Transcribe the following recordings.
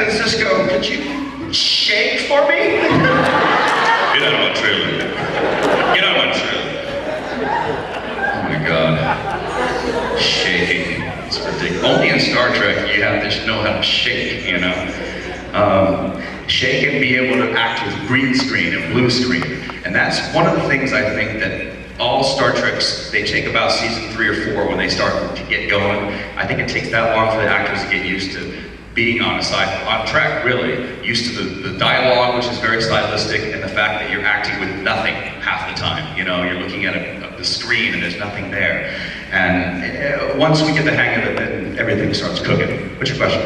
Francisco, could you shake for me? Get out of my trailer. Get out of my trailer. Oh my God. Shaking. It's ridiculous. Only in Star Trek you have to know how to shake, you know? Shake and be able to act with green screen and blue screen. And that's one of the things I think that all Star Treks, they take about season 3 or 4 when they start to get going. I think it takes that long for the actors to get used to being on track, really. Used to the dialogue, which is very stylistic, and the fact that you're acting with nothing half the time. You know, you're looking at the screen and there's nothing there. And once we get the hang of it, then everything starts cooking. What's your question?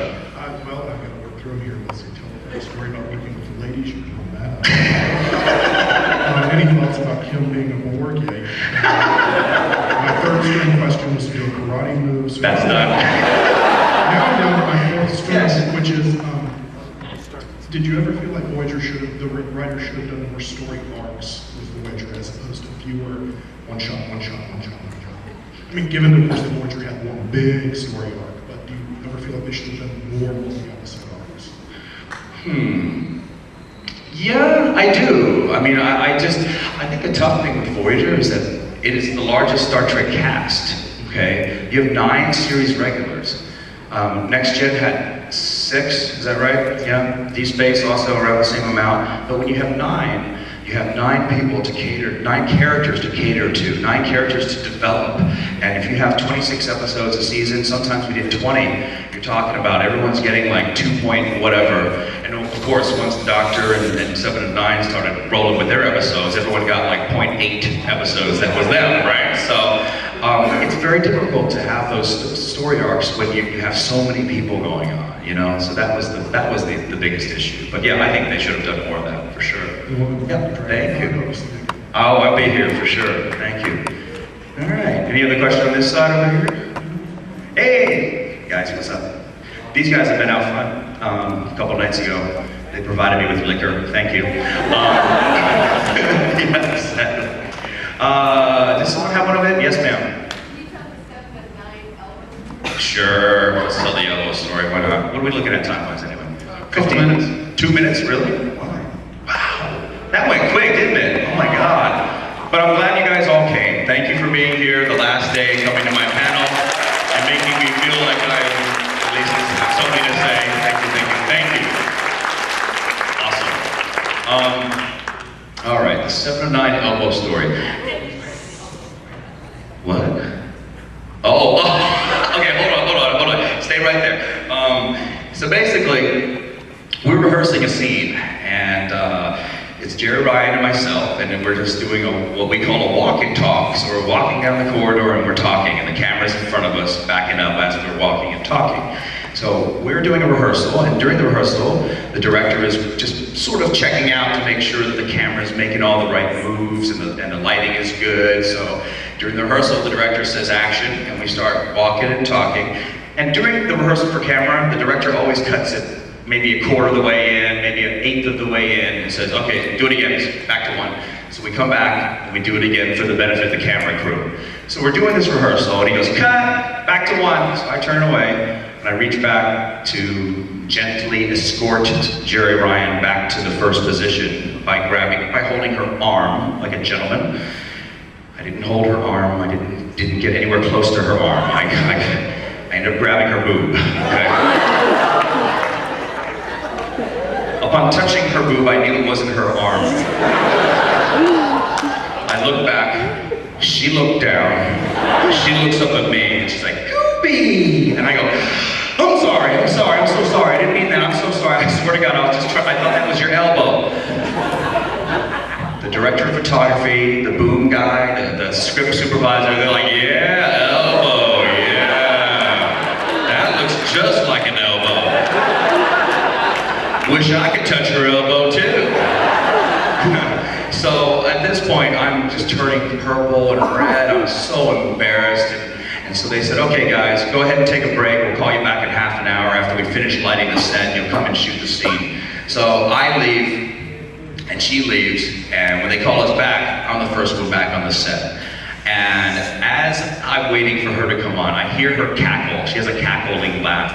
Well, I've got to work through here. Let's see, tell a story about working with the ladies. You can do that. Any thoughts about Kim being a Borg? My third string question was to do a karate moves. That's done. Now I'm down to my fourth string, yes. Which is, did you ever feel like Voyager the writer should have done more story arcs with Voyager as opposed to fewer one shot? I mean, given of course that Voyager had one big story arc, but do you ever feel like they should have done more multi-episode arcs? Yeah, I do. I mean, I think the tough thing with Voyager is that it is the largest Star Trek cast, okay? You have 9 series regulars. Next Gen had 6, is that right? Yeah, Deep Space also around the same amount. But when you have 9, you have 9 people to cater, 9 characters to cater to, 9 characters to develop. And if you have 26 episodes a season, sometimes we did 20, you're talking about everyone's getting like 2 point whatever. And of course, once the Doctor and 7 of 9 started rolling with their episodes, everyone got like 0.8 episodes that was them, right? So it's very difficult to have those story arcs when you have so many people going on, you know? So that was the biggest issue. But yeah, I think they should have done more of that, for sure. Yep, thank you. Oh, I'll be here for sure, thank you. All right, any other question on this side over here? Hey, guys, what's up? These guys have been out front a couple nights ago. They provided me with liquor, thank you. Yes. Does someone have one of it? Yes, ma'am. Can you tell the 7 of 9 elbows? Sure, let's tell the yellow story, why not? What are we looking at time-wise anyway? 15 minutes. 2 minutes, really? Wow, that went quick, didn't it? Oh my God. But I'm glad you guys all came. Thank you for being here the last day, coming to my panel, and making me feel like I at least have something to say. Thank you. Awesome. All right, the 7 of 9 elbow story. What? Oh, okay, hold on. Stay right there. So basically, we're rehearsing a scene, and it's Jerry Ryan and myself, and we're just doing what we call a walk and talk. So we're walking down the corridor and we're talking, and the camera's in front of us, backing up as we're walking and talking. So we're doing a rehearsal, and during the rehearsal, the director is just sort of checking out to make sure that the camera's making all the right moves and the lighting is good. So during the rehearsal, the director says action, and we start walking and talking. And during the rehearsal for camera, the director always cuts it maybe a quarter of the way in, maybe an eighth of the way in, and says, okay, do it again, it's back to 1. So we come back, and we do it again for the benefit of the camera crew. So we're doing this rehearsal, and he goes, cut, back to 1. So I turn away, and I reach back to gently escort Jerry Ryan back to the first position by holding her arm like a gentleman. I didn't hold her arm, I didn't get anywhere close to her arm. I ended up grabbing her boob, okay? Upon touching her boob, I knew it wasn't her arm. I looked back, she looked down, she looks up at me, and she's like, Goopy! And I go, I'm so sorry, I didn't mean that, I'm so sorry, I swear to God, I thought that was your elbow. The director of photography, the boom guy, the script supervisor, they're like, yeah, elbow, yeah. That looks just like an elbow. Wish I could touch her elbow too. So at this point, I'm just turning purple and red. I was so embarrassed. And so they said, okay guys, go ahead and take a break. We'll call you back in half an hour after we finish lighting the set. You'll come and shoot the scene. So I leave, and she leaves. And when they call us back, I'm the first one back on the set. And as I'm waiting for her to come on, I hear her cackle. She has a cackling laugh,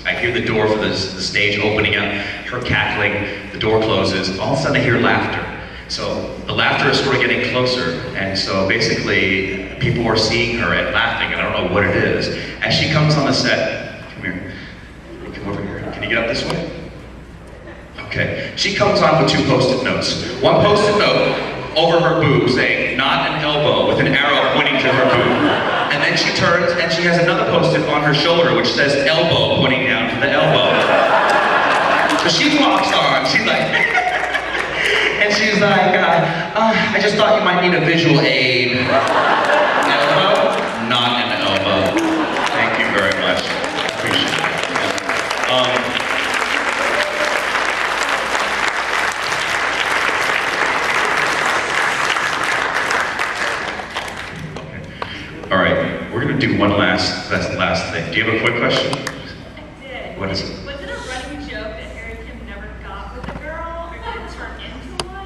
and I hear the door for the stage opening up, her cackling, the door closes, all of a sudden I hear laughter. So the laughter is sort of getting closer, and so basically people are seeing her and laughing, and I don't know what it is. As she comes on the set, come here, come over here, can you get up this way? Okay, she comes on with 2 post-it notes. One post-it note over her boob saying, "Not an elbow," with an arrow pointing to her boob. And then she turns and she has another post-it on her shoulder which says "elbow," pointing down to the elbow. So she walks on, she's like, and she's like, I just thought you might need a visual aid. Elbow? Not an elbow. Thank you very much. Appreciate it. All right, we're gonna do one last thing. Do you have a quick question? I did. What is it? Was it a running joke that Harry Kim never got with a girl, or did it turn into one?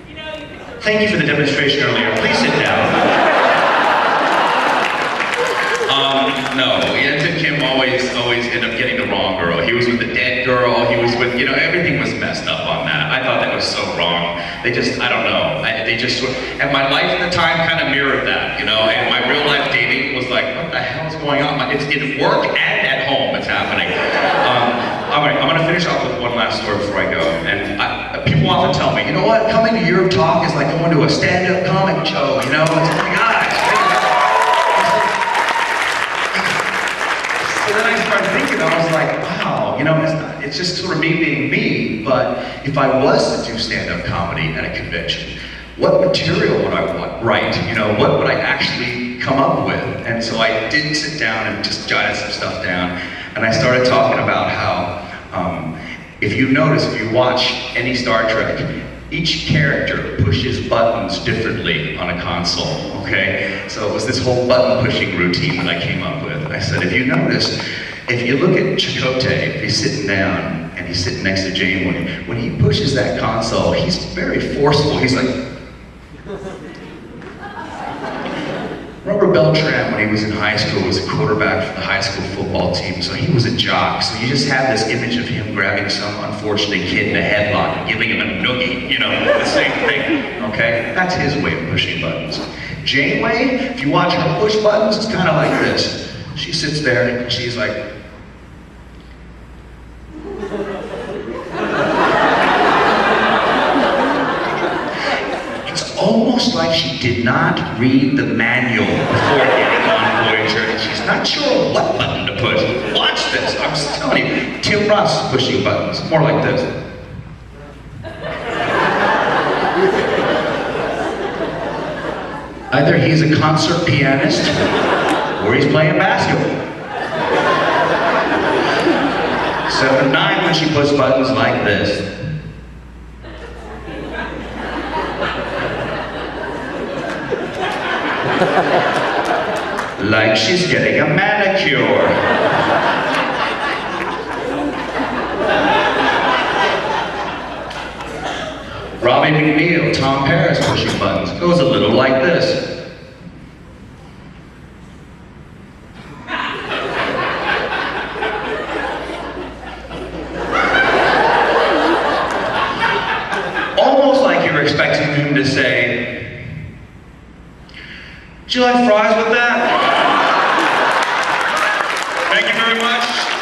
You know, you could. Thank you for the demonstration earlier. Please sit down. No, Tim Kim always ended up getting the wrong girl. He was with the dead girl. He was with, everything was messed up on that. I thought that was so wrong. They just, I don't know. They just sort of, and my life at the time kind of mirrored that, and my real life dating was like, what the hell is going on? It's in work and at home it's happening. All right, I'm gonna finish off with one last story before I go. And people often tell me, you know what, coming to your talk is like going to a stand-up comic show, It's like, oh my gosh. So then I started thinking, I was like, wow, it's just sort of me being me, but if I was to do stand-up comedy at a convention, what material would I write? What would I actually come up with? And so I did sit down and just jotted some stuff down, and I started talking about how, if you watch any Star Trek, each character pushes buttons differently on a console, okay? So it was this whole button pushing routine that I came up with. I said, if you notice, if you look at Chakotay, if he's sitting down and he's sitting next to Janeway, when he pushes that console, he's very forceful. He's like, Robert Beltran, when he was in high school, was a quarterback for the high school football team, so he was a jock. So you just have this image of him grabbing some unfortunate kid in a headlock and giving him a noogie, the same thing, okay? That's his way of pushing buttons. Janeway, if you watch her push buttons, it's kind of like this. She sits there and she's like, almost like she did not read the manual before getting on Voyager, and she's not sure what button to push. Watch this. I'm just telling you, Tim Russ is pushing buttons, more like this. Either he's a concert pianist, or he's playing basketball. 7-9 when she pushes buttons like this. Like she's getting a manicure. Robbie McNeil, Tom Paris pushing buttons. Goes a little like this. Almost like you're expecting him to say, "Would you like fries with that?" Thank you very much.